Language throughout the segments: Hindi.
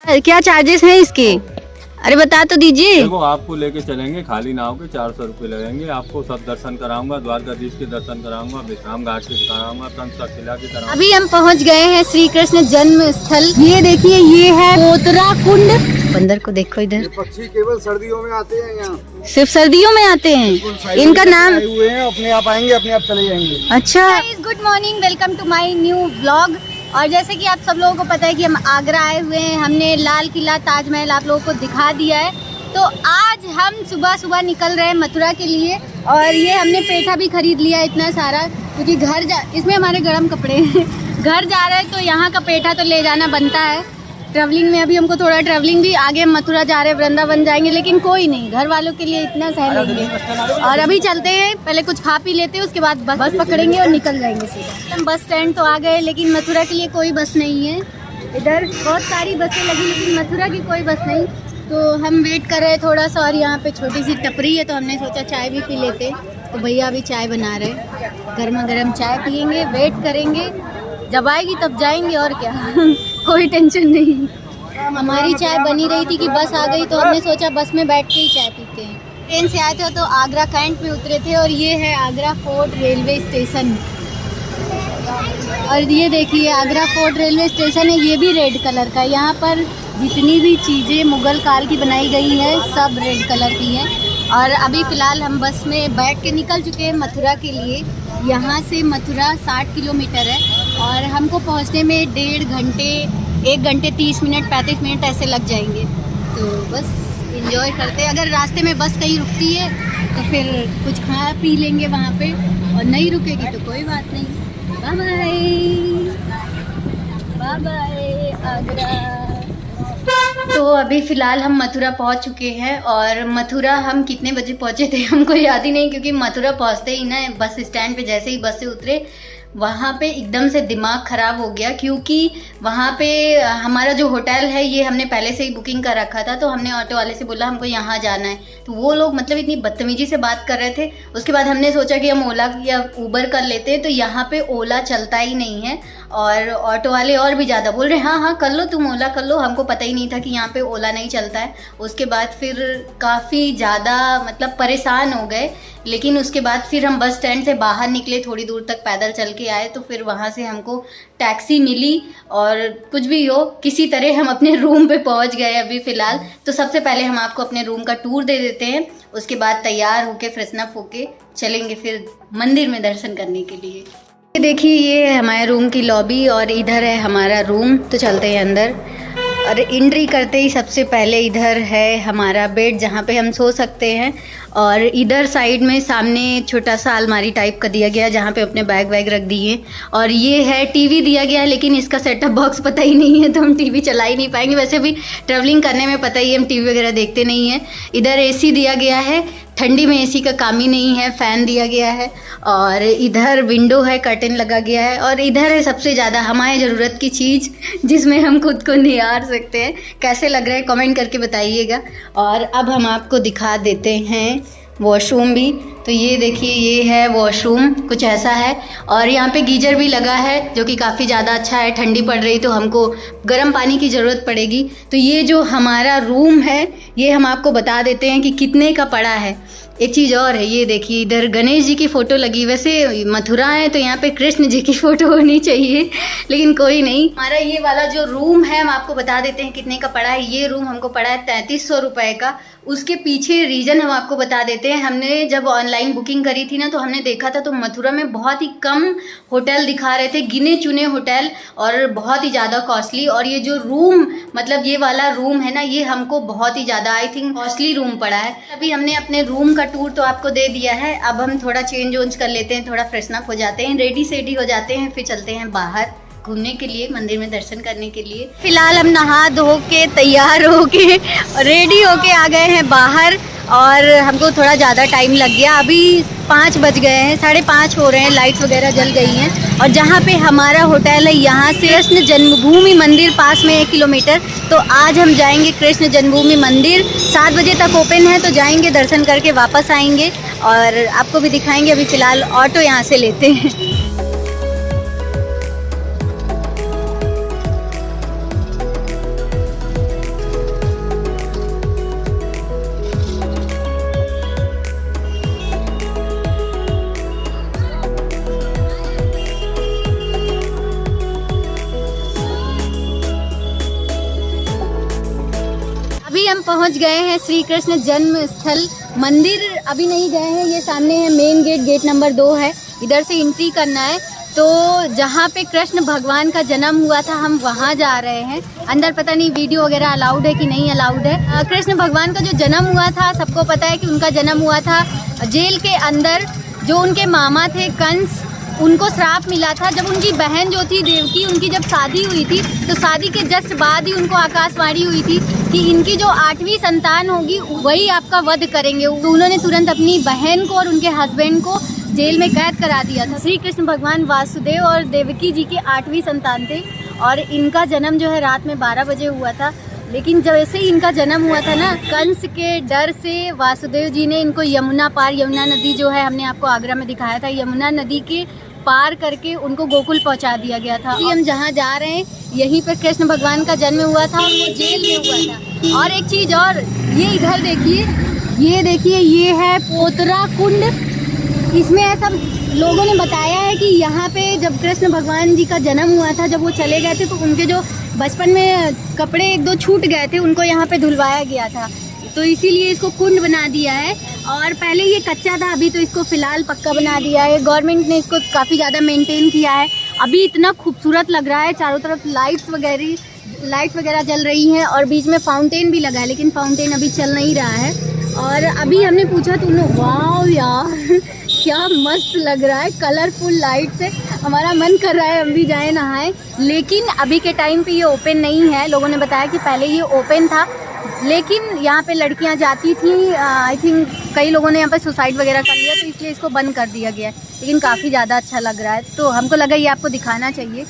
क्या चार्जेस हैं इसके? अरे बता तो दीजिए। देखो आपको लेके चलेंगे खाली नाव के 400 रुपये लगेंगे। आपको सब दर्शन कराऊंगा, द्वारकाधीश के दर्शन कराऊंगा, विश्राम घाट के कराऊंगा, तंत्रशिला के कराऊंगा। अभी हम पहुंच गए हैं श्री कृष्ण जन्म स्थल। ये देखिए, ये है पोतरा कुंड। बंदर को देखो इधर। ये पक्षी केवल सर्दियों में आते हैं यहाँ, सिर्फ सर्दियों में आते हैं। इनका नाम आए हुए हैं, अपने आप आएंगे, अपने आप चले जाएंगे। अच्छा। Good morning, welcome to my new vlog. और जैसे कि आप सब लोगों को पता है कि हम आगरा आए हुए हैं। हमने लाल किला, ताजमहल आप लोगों को दिखा दिया है। तो आज हम सुबह सुबह निकल रहे हैं मथुरा के लिए। और ये हमने पेठा भी खरीद लिया इतना सारा, क्योंकि इसमें हमारे गर्म कपड़े हैं। घर जा रहे हैं तो यहाँ का पेठा तो ले जाना बनता है। ट्रैवलिंग में अभी हमको थोड़ा ट्रैवलिंग भी, आगे मथुरा जा रहे हैं, वृंदावन जाएंगे, लेकिन कोई नहीं, घर वालों के लिए इतना सह लेंगे। और अभी चलते हैं, पहले कुछ खा पी लेते हैं, उसके बाद बस पकड़ेंगे और निकल जाएंगे सीधा। हम बस स्टैंड तो आ गए, लेकिन मथुरा के लिए कोई बस नहीं है। इधर बहुत सारी बसें लगी, लेकिन मथुरा की कोई बस नहीं। तो हम वेट कर रहे हैं थोड़ा सा। और यहाँ पे छोटी सी टपरी है, तो हमने सोचा चाय भी पी लेते। तो भैया अभी चाय बना रहे, गर्मा गर्म चाय पियेंगे, वेट करेंगे, जब आएगी तब जाएंगे। और क्या कोई टेंशन नहीं। हमारी चाय बनी रही थी कि बस आ गई, तो हमने सोचा बस में बैठ के ही चाय पीते हैं। ट्रेन से आए थे तो आगरा कैंट में उतरे थे। और ये है आगरा फोर्ट रेलवे स्टेशन। और ये देखिए आगरा फोर्ट रेलवे स्टेशन है, ये भी रेड कलर का है। यहाँ पर जितनी भी चीज़ें मुग़ल काल की बनाई गई है, सब रेड कलर की हैं। और अभी फ़िलहाल हम बस में बैठ के निकल चुके हैं मथुरा के लिए। यहाँ से मथुरा 60 किलोमीटर है और हमको पहुँचने में 1.5 घंटे, 1 घंटे 30 मिनट, 35 मिनट ऐसे लग जाएंगे। तो बस एंजॉय करते हैं। अगर रास्ते में बस कहीं रुकती है तो फिर कुछ खा पी लेंगे वहाँ पे, और नहीं रुकेगी तो कोई बात नहीं। Bye bye, bye bye Agra. तो अभी फ़िलहाल हम मथुरा पहुंच चुके हैं। और मथुरा हम कितने बजे पहुंचे थे हमको याद ही नहीं, क्योंकि मथुरा पहुंचते ही ना बस स्टैंड पे जैसे ही बस से उतरे, वहाँ पे एकदम से दिमाग ख़राब हो गया। क्योंकि वहाँ पे हमारा जो होटल है ये हमने पहले से ही बुकिंग कर रखा था। तो हमने ऑटो वाले से बोला हमको यहाँ जाना है, तो वो लोग मतलब इतनी बदतमीजी से बात कर रहे थे। उसके बाद हमने सोचा कि हम ओला या उबर कर लेते हैं, तो यहाँ पे ओला चलता ही नहीं है। और ऑटो वाले और भी ज़्यादा बोल रहे हाँ हाँ कर लो, तुम ओला कर लो। हमको पता ही नहीं था कि यहाँ पे ओला नहीं चलता है। उसके बाद फिर काफ़ी ज़्यादा मतलब परेशान हो गए। लेकिन उसके बाद फिर हम बस स्टैंड से बाहर निकले, थोड़ी दूर तक पैदल चल के आए। तो फिर वहाँ से हमको टैक्सी मिली, और कुछ भी हो किसी तरह हम अपने रूम पे पहुँच गए अभी फ़िलहाल। तो सबसे पहले हम आपको अपने रूम का टूर दे देते हैं, उसके बाद तैयार होके फ्रेशन अप होके चलेंगे फिर मंदिर में दर्शन करने के लिए। देखिए ये है हमारे रूम की लॉबी और इधर है हमारा रूम। तो चलते हैं अंदर। और एंट्री करते ही सबसे पहले इधर है हमारा बेड, जहाँ पे हम सो सकते हैं। और इधर साइड में सामने छोटा सा अलमारी टाइप का दिया गया है, जहाँ पे अपने बैग वैग रख दिए। और ये है टीवी दिया गया है, लेकिन इसका सेटअप बॉक्स पता ही नहीं है, तो हम टीवी चला ही नहीं पाएंगे। वैसे भी ट्रैवलिंग करने में पता ही है हम टीवी वगैरह देखते नहीं हैं। इधर एसी दिया गया है, ठंडी में एसी का काम ही नहीं है, फ़ैन दिया गया है। और इधर विंडो है, कर्टन लगा गया है। और इधर है सबसे ज़्यादा हमारे ज़रूरत की चीज़, जिसमें हम खुद को निहार सकते हैं। कैसे लग रहा है कमेंट करके बताइएगा। और अब हम आपको दिखा देते हैं वॉशरूम भी। तो ये देखिए ये है वॉशरूम, कुछ ऐसा है। और यहाँ पे गीजर भी लगा है, जो कि काफ़ी ज़्यादा अच्छा है। ठंडी पड़ रही तो हमको गर्म पानी की ज़रूरत पड़ेगी। तो ये जो हमारा रूम है ये हम आपको बता देते हैं कि कितने का पड़ा है। एक चीज़ और है, ये देखिए इधर गणेश जी की फ़ोटो लगी। वैसे मथुरा है तो यहाँ पे कृष्ण जी की फ़ोटो होनी चाहिए, लेकिन कोई नहीं। हमारा ये वाला जो रूम है हम आपको बता देते हैं कितने का पड़ा है। ये रूम हमको पड़ा है 3300 रुपये का। उसके पीछे रीज़न हम आपको बता देते हैं। हमने जब ऑनलाइन बुकिंग करी थी ना, तो हमने देखा था तो मथुरा में बहुत ही कम होटल दिखा रहे थे, गिने चुने होटल, और बहुत ही ज़्यादा कॉस्टली। और ये जो रूम मतलब ये वाला रूम है ना, ये हमको बहुत ही ज़्यादा आई थिंक कॉस्टली रूम पड़ा है। अभी हमने अपने रूम का टूर तो आपको दे दिया है। अब हम थोड़ा चेंज वेंज कर लेते हैं, थोड़ा फ्रेशन अप हो जाते हैं, रेडी सेडी हो जाते हैं, फिर चलते हैं बाहर घूमने के लिए, मंदिर में दर्शन करने के लिए। फिलहाल हम नहा धो के तैयार होके रेडी होके आ गए हैं बाहर। और हमको थोड़ा ज़्यादा टाइम लग गया, अभी 5 बज गए हैं, 5:30 हो रहे हैं, लाइट्स वगैरह जल गई हैं। और जहाँ पे हमारा होटल है यहाँ से कृष्ण जन्मभूमि मंदिर पास में 1 किलोमीटर। तो आज हम जाएंगे कृष्ण जन्मभूमि मंदिर, 7 बजे तक ओपन है, तो जाएंगे दर्शन करके वापस आएंगे और आपको भी दिखाएंगे। अभी फ़िलहाल ऑटो यहाँ से लेते हैं। हम पहुंच गए हैं श्री कृष्ण जन्म स्थल मंदिर। अभी नहीं गए हैं, ये सामने है मेन गेट, गेट नंबर 2 है, इधर से एंट्री करना है। तो जहाँ पे कृष्ण भगवान का जन्म हुआ था हम वहाँ जा रहे हैं। अंदर पता नहीं वीडियो वगैरह अलाउड है कि नहीं अलाउड है। कृष्ण भगवान का जो जन्म हुआ था सबको पता है कि उनका जन्म हुआ था जेल के अंदर। जो उनके मामा थे कंस, उनको श्राप मिला था जब उनकी बहन जो थी देवकी, उनकी जब शादी हुई थी तो शादी के जस्ट बाद ही उनको आकाशवाणी हुई थी कि इनकी जो 8वीं संतान होगी वही आपका वध करेंगे। तो उन्होंने तुरंत अपनी बहन को और उनके हस्बैंड को जेल में कैद करा दिया था। श्री कृष्ण भगवान वासुदेव और देवकी जी की 8वीं संतान थे और इनका जन्म जो है रात में 12 बजे हुआ था। लेकिन जैसे ही इनका जन्म हुआ था ना, कंस के डर से वासुदेव जी ने इनको यमुना पार, यमुना नदी जो है हमने आपको आगरा में दिखाया था, यमुना नदी के पार करके उनको गोकुल पहुंचा दिया गया था। अभी हम जहाँ जा रहे हैं यहीं पर कृष्ण भगवान का जन्म हुआ था और वो जेल में हुआ था। और एक चीज़ और, ये इधर देखिए, ये देखिए, ये है पोतरा कुंड। इसमें ऐसा लोगों ने बताया है कि यहाँ पे जब कृष्ण भगवान जी का जन्म हुआ था, जब वो चले गए थे तो उनके जो बचपन में कपड़े 1-2 छूट गए थे उनको यहाँ पे धुलवाया गया था, तो इसीलिए इसको कुंड बना दिया है। और पहले ये कच्चा था, अभी तो इसको फ़िलहाल पक्का बना दिया है। गवर्नमेंट ने इसको काफ़ी ज़्यादा मेंटेन किया है। अभी इतना खूबसूरत लग रहा है, चारों तरफ लाइट्स वगैरह जल रही हैं और बीच में फाउंटेन भी लगा है, लेकिन फाउंटेन अभी चल नहीं रहा है। और अभी हमने पूछा तो उन्होंने, वाह यार क्या मस्त लग रहा है, कलरफुल लाइट से हमारा मन कर रहा है हम भी जाएं नहाएं। लेकिन अभी के टाइम पे ये ओपन नहीं है। लोगों ने बताया कि पहले ये ओपन था, लेकिन यहाँ पे लड़कियाँ जाती थी। आई थिंक कई लोगों ने यहाँ पे सुसाइड वगैरह कर लिया, तो इसलिए इसको बंद कर दिया गया है। लेकिन काफ़ी ज़्यादा अच्छा लग रहा है, तो हमको लगा ये आपको दिखाना चाहिए।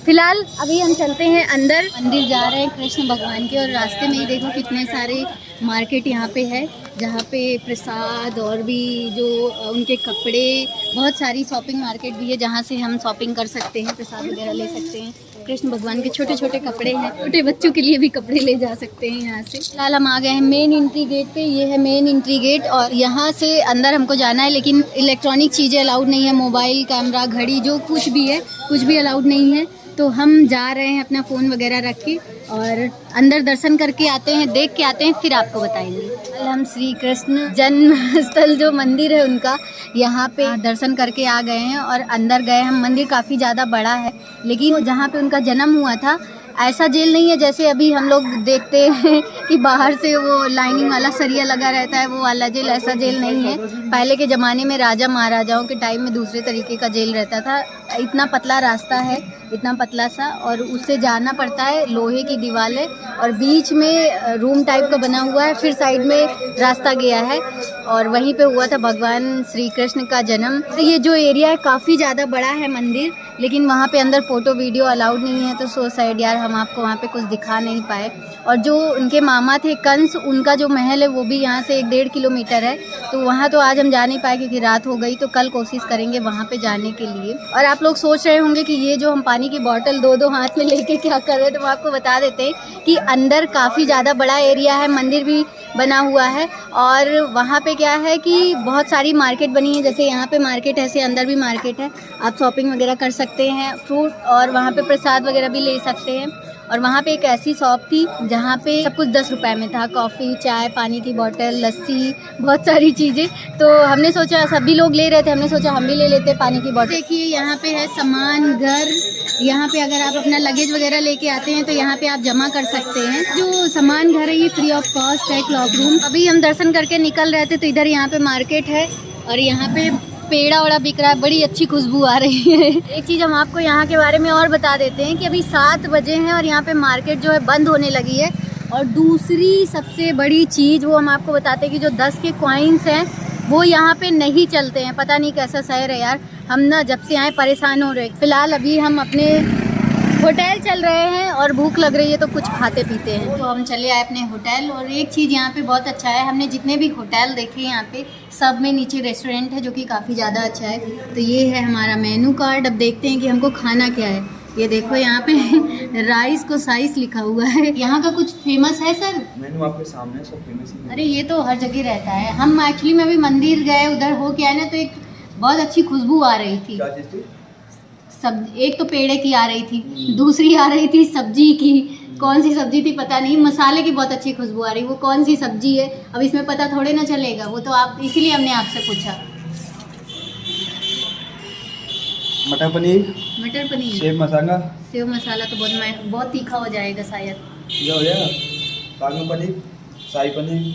फिलहाल अभी हम चलते हैं अंदर, मंदिर जा रहे हैं कृष्ण भगवान के। और रास्ते में ही देखो कितने सारे मार्केट यहाँ पे है, जहाँ पे प्रसाद और भी जो उनके कपड़े, बहुत सारी शॉपिंग मार्केट भी है जहाँ से हम शॉपिंग कर सकते हैं, प्रसाद वगैरह ले सकते हैं। कृष्ण भगवान के छोटे छोटे कपड़े हैं, छोटे बच्चों के लिए भी कपड़े ले जा सकते हैं यहाँ से। फिलहाल हम आ गए हैं मेन एंट्री गेट पे। ये है मेन एंट्री गेट और यहाँ से अंदर हमको जाना है, लेकिन इलेक्ट्रॉनिक चीज़ें अलाउड नहीं है, मोबाइल, कैमरा, घड़ी, जो कुछ भी है कुछ भी अलाउड नहीं है। तो हम जा रहे हैं अपना फ़ोन वगैरह रख के और अंदर दर्शन करके आते हैं, देख के आते हैं, फिर आपको बताएंगे। कल हम श्री कृष्ण जन्म स्थल जो मंदिर है उनका, यहाँ पे दर्शन करके आ गए हैं और अंदर गए हम। मंदिर काफ़ी ज़्यादा बड़ा है, लेकिन जहाँ पे उनका जन्म हुआ था ऐसा जेल नहीं है जैसे अभी हम लोग देखते हैं कि बाहर से वो लाइनिंग वाला सरिया लगा रहता है, वो वाला जेल। ऐसा जेल नहीं है। पहले के ज़माने में राजा महाराजाओं के टाइम में दूसरे तरीके का जेल रहता था। इतना पतला रास्ता है, इतना पतला सा, और उससे जाना पड़ता है। लोहे की दीवारें और बीच में रूम टाइप का बना हुआ है, फिर साइड में रास्ता गया है और वहीं पे हुआ था भगवान श्री कृष्ण का जन्म। तो ये जो एरिया है काफ़ी ज़्यादा बड़ा है मंदिर, लेकिन वहाँ पे अंदर फ़ोटो वीडियो अलाउड नहीं है, तो सो साइड यार हम आपको वहाँ पे कुछ दिखा नहीं पाए। और जो उनके मामा थे कंस, उनका जो महल है वो भी यहाँ से 1-1.5 किलोमीटर है, तो वहाँ तो आज हम जा नहीं पाए क्योंकि रात हो गई। तो कल कोशिश करेंगे वहाँ पे जाने के लिए। और आप लोग सोच रहे होंगे कि ये जो हम पानी की बोतल 2-2 हाथ में लेके क्या कर रहे हैं, तो हम आपको बता देते हैं कि अंदर काफ़ी ज़्यादा बड़ा एरिया है, मंदिर भी बना हुआ है और वहाँ पे क्या है कि बहुत सारी मार्केट बनी है। जैसे यहाँ पे मार्केट है, ऐसे अंदर भी मार्केट है, आप शॉपिंग वगैरह कर सकते हैं, फ्रूट और वहाँ पे प्रसाद वगैरह भी ले सकते हैं। और वहाँ पे एक ऐसी शॉप थी जहाँ पे सब कुछ 10 रुपए में था, कॉफ़ी, चाय, पानी की बोतल, लस्सी, बहुत सारी चीज़ें। तो हमने सोचा, सभी लोग ले रहे थे, हमने सोचा हम भी ले लेते पानी की बोतल। देखिए यहाँ पे है सामान घर, यहाँ पे अगर आप अपना लगेज वगैरह लेके आते हैं तो यहाँ पे आप जमा कर सकते हैं। जो सामान घर है ये फ्री ऑफ कॉस्ट है, क्लॉक रूम। अभी हम दर्शन करके निकल रहे थे तो इधर यहाँ पे मार्केट है और यहाँ पे पेड़ा वड़ा बिक रहा है, बड़ी अच्छी खुशबू आ रही है। एक चीज़ हम आपको यहाँ के बारे में और बता देते हैं कि अभी 7 बजे हैं और यहाँ पे मार्केट जो है बंद होने लगी है। और दूसरी सबसे बड़ी चीज़ वो हम आपको बताते हैं कि जो 10 के कॉइन्स हैं वो यहाँ पे नहीं चलते हैं। पता नहीं कैसा शहर है यार, हम ना जब से आए परेशान हो रहे। फिलहाल अभी हम अपने होटल चल रहे हैं और भूख लग रही है तो कुछ खाते पीते हैं। तो हम चले आए अपने होटल। और एक चीज़ यहाँ पे बहुत अच्छा है, हमने जितने भी होटल देखे यहाँ पे सब में नीचे रेस्टोरेंट है जो कि काफ़ी ज़्यादा अच्छा है। तो ये है हमारा मेनू कार्ड। अब देखते हैं कि हमको खाना क्या है। ये देखो यहाँ पे राइस को साइज लिखा हुआ है। यहाँ का कुछ फेमस है सर? मेनू आपके सामने सब फेमस है। अरे ये तो हर जगह रहता है। हम एक्चुअली में अभी मंदिर गए, उधर हो के आए ना, तो एक बहुत अच्छी खुशबू आ रही थी। क्या चीज़ थी? सब, एक तो पेड़े की आ रही थी, दूसरी आ रही थी सब्जी की, कौन सी सब्जी थी पता नहीं, मसाले की बहुत अच्छी खुशबू आ रही, वो कौन सी सब्जी है अब इसमें पता थोड़े ना चलेगा, वो तो आप इसीलिए हमने आपसे पूछा। मटर पनीर, मटर पनीर, सेव मसाला तो बहुत तीखा हो जाएगा शायद। ये हो जाएगा। पालक पनीर, शाही पनीर,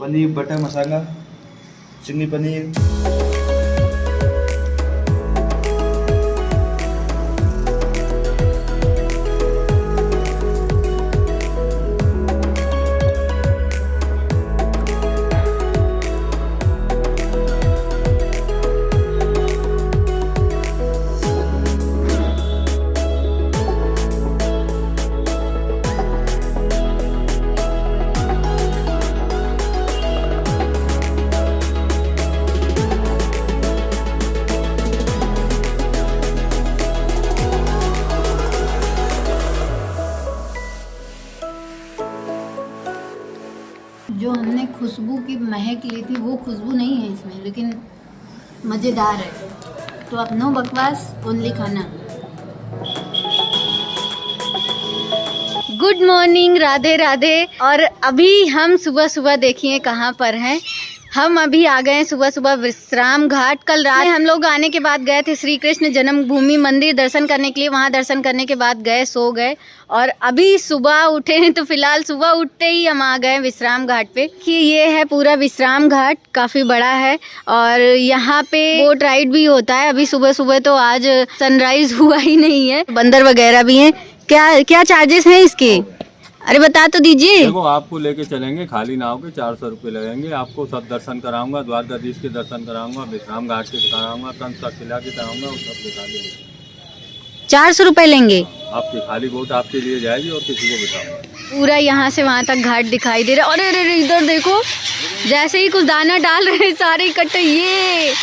पनीर बटर मसाला, चिली पनीर। जो हमने खुशबू की महक ली थी वो खुशबू नहीं है इसमें, लेकिन मज़ेदार है। तो अब नो बकवास, ओनली खाना। Good morning, Radhe Radhe. और अभी हम सुबह सुबह देखिए कहाँ पर हैं। हम अभी आ गए हैं सुबह सुबह विश्राम घाट। कल रात हम लोग आने के बाद गए थे श्री कृष्ण जन्मभूमि मंदिर दर्शन करने के लिए, वहाँ दर्शन करने के बाद गए सो गए, और अभी सुबह उठे हैं। तो फिलहाल सुबह उठते ही हम आ गए विश्राम घाट पे। कि ये है पूरा विश्राम घाट, काफ़ी बड़ा है और यहाँ पे बोट राइड भी होता है। अभी सुबह सुबह तो आज सनराइज हुआ ही नहीं है, बंदर वगैरह भी हैं। क्या चार्जेस हैं इसके? अरे बता तो दीजिए। देखो, आपको लेके चलेंगे खाली नाव के 400 रुपये लगेंगे। आपको सब दर्शन कराऊंगा, द्वारकाधीश के दर्शन कराऊंगा, विश्राम घाट के कराऊंगा, कंस का किला के कराऊंगा, वो सब दिखा देंगे। 400 रुपये लेंगे? आपकी खाली बोट आपके लिए जाएगी और किसी को बताऊंगा। पूरा यहाँ से वहाँ तक घाट दिखाई दे रहा है। अरे अरे इधर देखो, जैसे ही कुछ दाना डाल रहे हैं सारे इकट्ठे। ये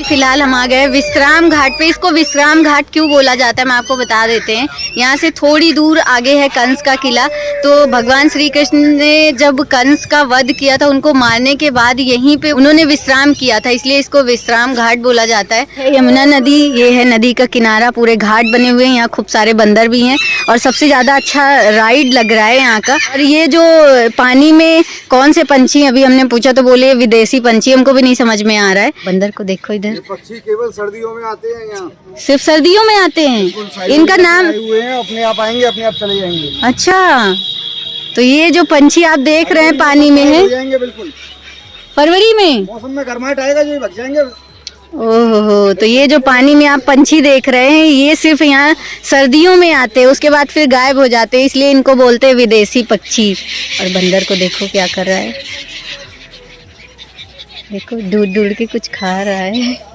फिलहाल हम आ गए विश्राम घाट पे। इसको विश्राम घाट क्यों बोला जाता है मैं आपको बता देते हैं। यहाँ से थोड़ी दूर आगे है कंस का किला। तो भगवान श्री कृष्ण ने जब कंस का वध किया था, उनको मारने के बाद यहीं पे उन्होंने विश्राम किया था, इसलिए इसको विश्राम घाट बोला जाता है। यमुना नदी, ये है नदी का किनारा, पूरे घाट बने हुए हैं। यहाँ खूब सारे बंदर भी हैं और सबसे ज्यादा अच्छा राइड लग रहा है यहाँ का। और ये जो पानी में कौन से पंछी, अभी हमने पूछा तो बोले विदेशी पंछी, हमको भी नहीं समझ में आ रहा है। बंदर को देखो इधर, पक्षी केवल सर्दियों में आते हैं यहाँ, सिर्फ सर्दियों में आते हैं। इनका नाम हुए हैं, अपने आप आएंगे, अपने आप चले जाएंगे। अच्छा, तो ये जो पंछी आप देख रहे हैं पानी में है, जाएंगे बिल्कुल फरवरी में मौसम में गर्माहट आएगा जो भग जाएंगे। ओहो, तो ये जो पानी में आप पंछी देख रहे हैं, ये सिर्फ यहाँ सर्दियों में आते हैं, उसके बाद फिर गायब हो जाते हैं, इसलिए इनको बोलते हैं विदेशी पक्षी। और बंदर को देखो क्या कर रहा है, देखो ढूंढ ढूंढ के कुछ खा रहा है।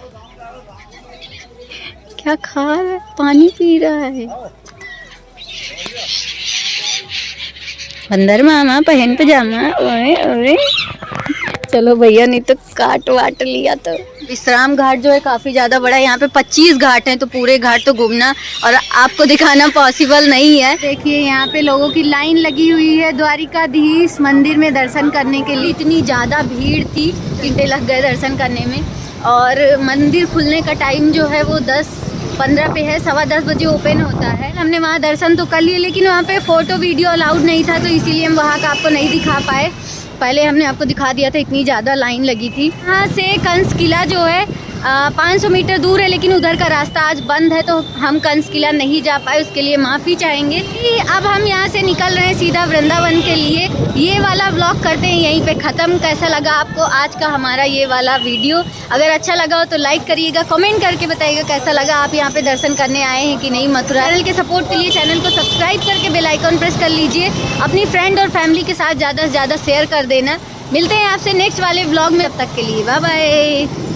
क्या खा रहा है? पानी पी रहा है। बंदर मामा पहन पजामा, ओए ओए। चलो भैया, नहीं तो काट वाट लिया। तो विश्राम घाट जो है काफ़ी ज़्यादा बड़ा है। यहाँ पे 25 घाट हैं, तो पूरे घाट तो घूमना और आपको दिखाना पॉसिबल नहीं है। देखिए यहाँ पे लोगों की लाइन लगी हुई है द्वारिकाधीश मंदिर में दर्शन करने के लिए। इतनी ज़्यादा भीड़ थी, घंटे लग गए दर्शन करने में। और मंदिर खुलने का टाइम जो है वो 10:15 पे है, 10:15 बजे ओपन होता है। हमने वहाँ दर्शन तो कर लिए, लेकिन वहाँ पे फ़ोटो वीडियो अलाउड नहीं था, तो इसीलिए हम वहाँ का आपको नहीं दिखा पाए। पहले हमने आपको दिखा दिया था, इतनी ज़्यादा लाइन लगी थी। यहाँ से कंस किला जो है 500 मीटर दूर है, लेकिन उधर का रास्ता आज बंद है, तो हम कंस किला नहीं जा पाए, उसके लिए माफ़ी चाहेंगे। अब हम यहाँ से निकल रहे हैं सीधा वृंदावन के लिए। ये वाला व्लॉग करते हैं यहीं पे ख़त्म। कैसा लगा आपको आज का हमारा ये वाला वीडियो? अगर अच्छा लगा हो तो लाइक करिएगा, कमेंट करके बताइएगा कैसा लगा। आप यहाँ पे दर्शन करने आए हैं कि नहीं मथुरा। चैनल के सपोर्ट के लिए चैनल को सब्सक्राइब करके बेल आइकन प्रेस कर लीजिए। अपनी फ्रेंड और फैमिली के साथ ज़्यादा से ज़्यादा शेयर कर देना। मिलते हैं आपसे नेक्स्ट वाले व्लॉग में, तब तक के लिए बाय बाय।